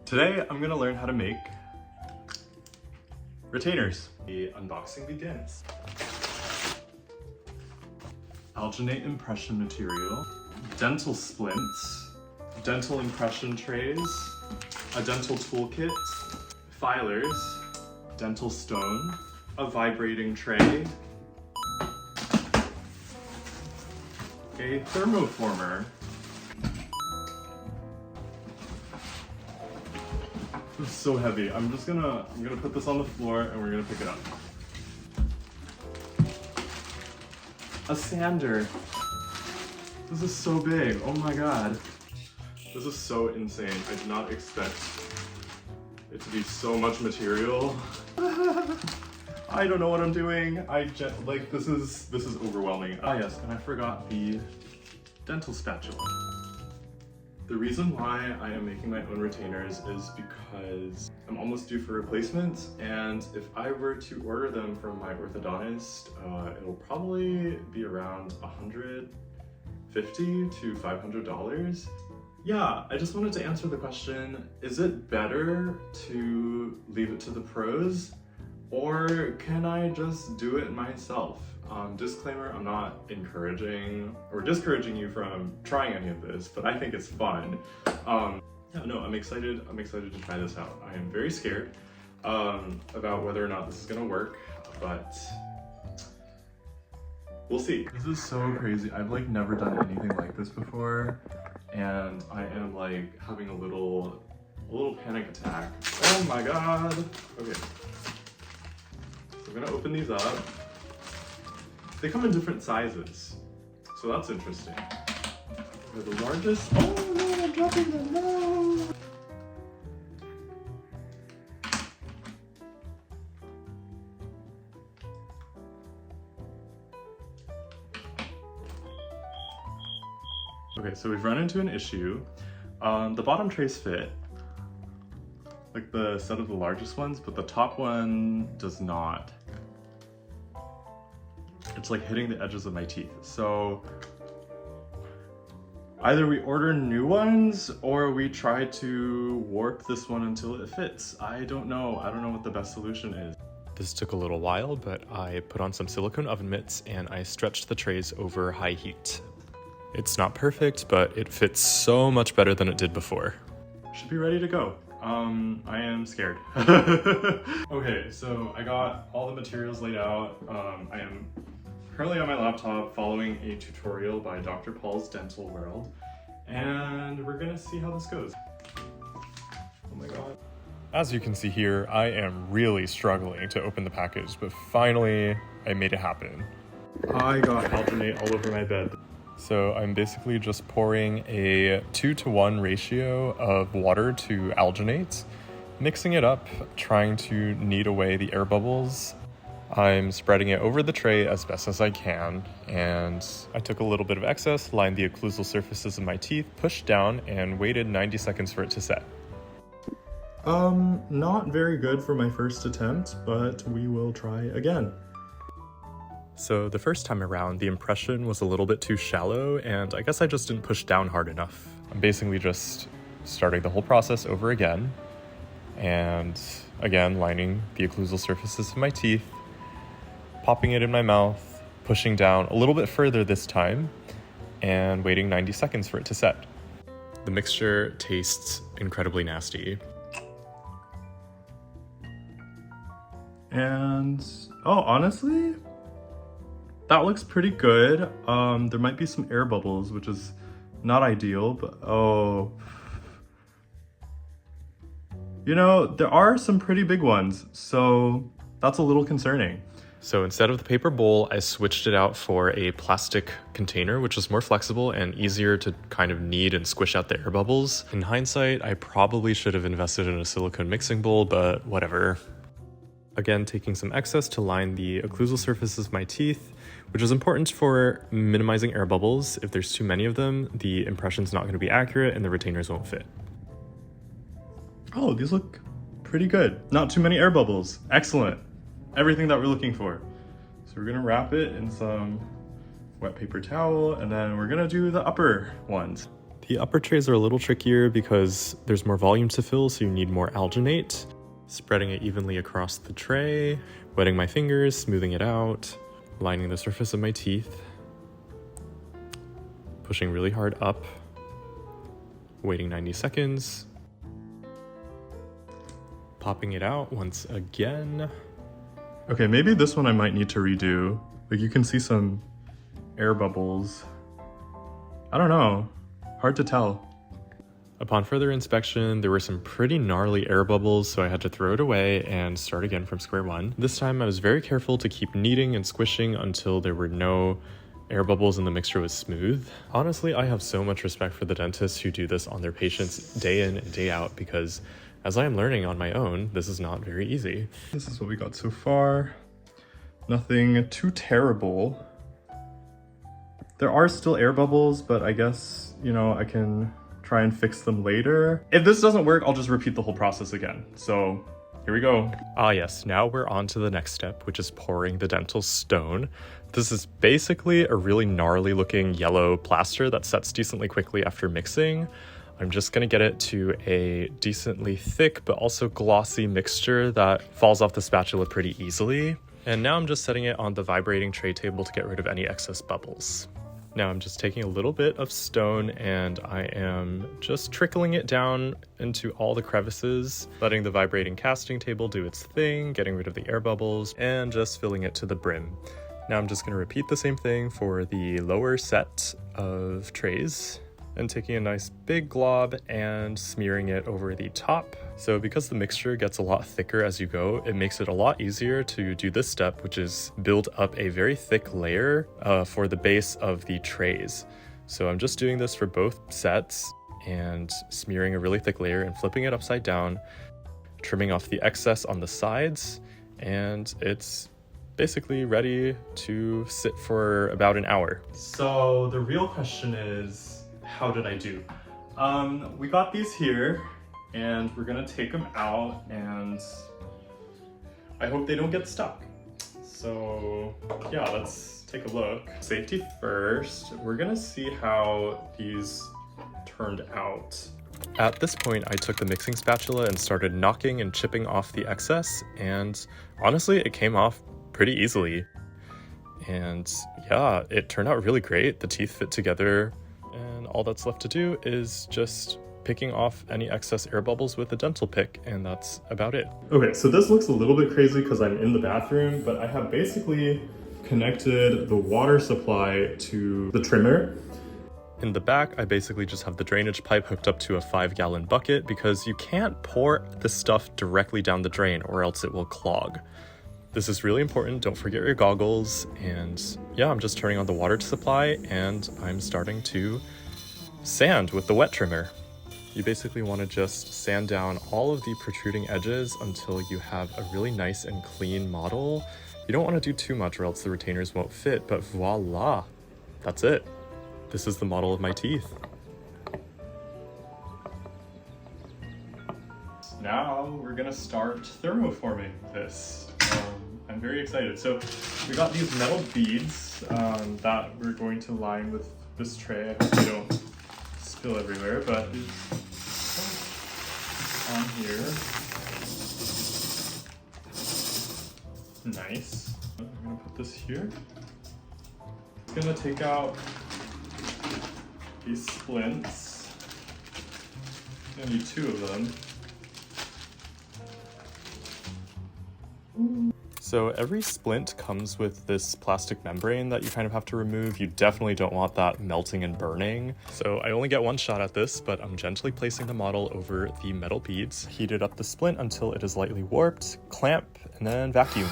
Today I'm gonna learn how to make retainers. The unboxing begins. Alginate impression material, dental splints, dental impression trays, a dental toolkit, filers, dental stone, a vibrating tray, a thermoformer. This is so heavy. I'm gonna put this on the floor and we're gonna pick it up. A sander. This is so big. Oh my god. This is so insane. I did not expect it to be so much material. I don't know what I'm doing. This is overwhelming. Ah yes, and I forgot the dental spatula. The reason why I am making my own retainers is because I'm almost due for replacements, and if I were to order them from my orthodontist, it'll probably be around $150 to $500. Yeah, I just wanted to answer the question, is it better to leave it to the pros, or can I just do it myself? Disclaimer, I'm not encouraging or discouraging you from trying any of this, but I think it's fun. Yeah, no, I'm excited to try this out. I am very scared about whether or not this is gonna work, but we'll see. This is so crazy. I've like never done anything like this before, and I am like having a little panic attack. Oh my god. Okay. So I'm gonna open these up. They come in different sizes, so that's interesting. They're the largest. Oh no, I'm dropping them, no! Okay, so we've run into an issue. The bottom trays fit, like the set of the largest ones, but the top one does not. It's like hitting the edges of my teeth. So either we order new ones or we try to warp this one until it fits. I don't know what the best solution is. This took a little while, but I put on some silicone oven mitts and I stretched the trays over high heat. It's not perfect, but it fits so much better than it did before. Should be ready to go. I am scared. Okay, so I got all the materials laid out. I am currently on my laptop following a tutorial by Dr. Paul's Dental World, and we're gonna see how this goes. Oh my god. As you can see here, I am really struggling to open the package, but finally I made it happen. I got alginate all over my bed. So I'm basically just pouring a 2-to-1 ratio of water to alginate, mixing it up, trying to knead away the air bubbles. I'm spreading it over the tray as best as I can, and I took a little bit of excess, lined the occlusal surfaces of my teeth, pushed down, and waited 90 seconds for it to set. Not very good for my first attempt, but we will try again. So the first time around, the impression was a little bit too shallow, and I guess I just didn't push down hard enough. I'm basically just starting the whole process over again, and again lining the occlusal surfaces of my teeth, popping it in my mouth, pushing down a little bit further this time, and waiting 90 seconds for it to set. The mixture tastes incredibly nasty. And, oh, honestly, that looks pretty good. There might be some air bubbles, which is not ideal, but oh. You know, there are some pretty big ones, so that's a little concerning. So instead of the paper bowl, I switched it out for a plastic container, which was more flexible and easier to kind of knead and squish out the air bubbles. In hindsight, I probably should have invested in a silicone mixing bowl, but whatever. Again, taking some excess to line the occlusal surfaces of my teeth, which is important for minimizing air bubbles. If there's too many of them, the impression's not going to be accurate and the retainers won't fit. Oh, these look pretty good. Not too many air bubbles. Excellent. Everything that we're looking for. So we're gonna wrap it in some wet paper towel, and then we're gonna do the upper ones. The upper trays are a little trickier because there's more volume to fill, so you need more alginate. Spreading it evenly across the tray, wetting my fingers, smoothing it out, lining the surface of my teeth, pushing really hard up, waiting 90 seconds, popping it out once again. Okay, maybe this one I might need to redo. Like, you can see some air bubbles. I don't know, hard to tell. Upon further inspection, there were some pretty gnarly air bubbles, so I had to throw it away and start again from square one. This time I was very careful to keep kneading and squishing until there were no air bubbles and the mixture was smooth. Honestly, I have so much respect for the dentists who do this on their patients day in and day out, because as I am learning on my own, this is not very easy. This is what we got so far. Nothing too terrible. There are still air bubbles, but I guess, you know, I can try and fix them later. If this doesn't work, I'll just repeat the whole process again. So here we go. Ah yes, now we're on to the next step, which is pouring the dental stone. This is basically a really gnarly looking yellow plaster that sets decently quickly after mixing. I'm just gonna get it to a decently thick but also glossy mixture that falls off the spatula pretty easily. And now I'm just setting it on the vibrating tray table to get rid of any excess bubbles. Now I'm just taking a little bit of stone and I am just trickling it down into all the crevices, letting the vibrating casting table do its thing, getting rid of the air bubbles, and just filling it to the brim. Now I'm just going to repeat the same thing for the lower set of trays, and taking a nice big glob and smearing it over the top. So because the mixture gets a lot thicker as you go, it makes it a lot easier to do this step, which is build up a very thick layer for the base of the trays. So I'm just doing this for both sets and smearing a really thick layer and flipping it upside down, trimming off the excess on the sides, and it's basically ready to sit for about an hour. So the real question is, how did I do? We got these here and we're gonna take them out and I hope they don't get stuck. So yeah, let's take a look. Safety first. We're gonna see how these turned out. At this point, I took the mixing spatula and started knocking and chipping off the excess, and honestly, it came off pretty easily. And yeah, it turned out really great. The teeth fit together, and all that's left to do is just picking off any excess air bubbles with a dental pick, and that's about it. Okay, so this looks a little bit crazy because I'm in the bathroom, but I have basically connected the water supply to the trimmer. In the back, I basically just have the drainage pipe hooked up to a 5-gallon bucket because you can't pour the stuff directly down the drain or else it will clog. This is really important, don't forget your goggles, and yeah, I'm just turning on the water supply and I'm starting to sand with the wet trimmer. You basically want to just sand down all of the protruding edges until you have a really nice and clean model. You don't want to do too much or else the retainers won't fit, but voila, that's it. This is the model of my teeth. Now we're gonna start thermoforming this. I'm very excited. So we got these metal beads that we're going to line with this tray. I hope they don't spill everywhere, but it's on here. Nice. I'm gonna put this here. It's gonna take out these splints. I'm gonna need 2 of them. So every splint comes with this plastic membrane that you kind of have to remove. You definitely don't want that melting and burning. So I only get one shot at this, but I'm gently placing the model over the metal beads. Heated up the splint until it is lightly warped, clamp, and then vacuum.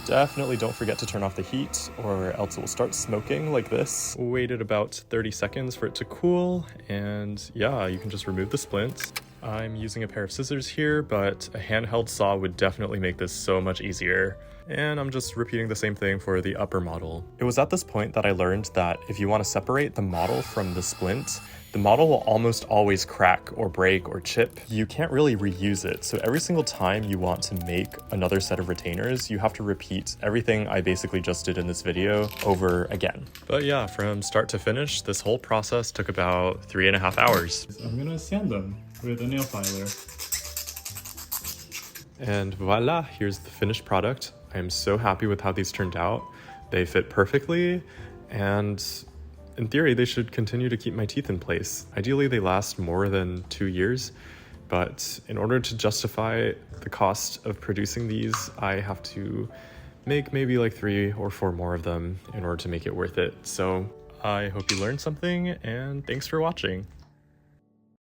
Definitely don't forget to turn off the heat or else it will start smoking like this. Waited about 30 seconds for it to cool, and yeah, you can just remove the splints. I'm using a pair of scissors here, but a handheld saw would definitely make this so much easier. And I'm just repeating the same thing for the upper model. It was at this point that I learned that if you want to separate the model from the splint, the model will almost always crack or break or chip. You can't really reuse it, so every single time you want to make another set of retainers, you have to repeat everything I basically just did in this video over again. But yeah, from start to finish, this whole process took about 3.5 hours. I'm gonna sand them with a nail filer. And voila, here's the finished product. I am so happy with how these turned out. They fit perfectly, and in theory, they should continue to keep my teeth in place. Ideally, they last more than 2 years, but in order to justify the cost of producing these, I have to make maybe like 3 or 4 more of them in order to make it worth it. So I hope you learned something, and thanks for watching.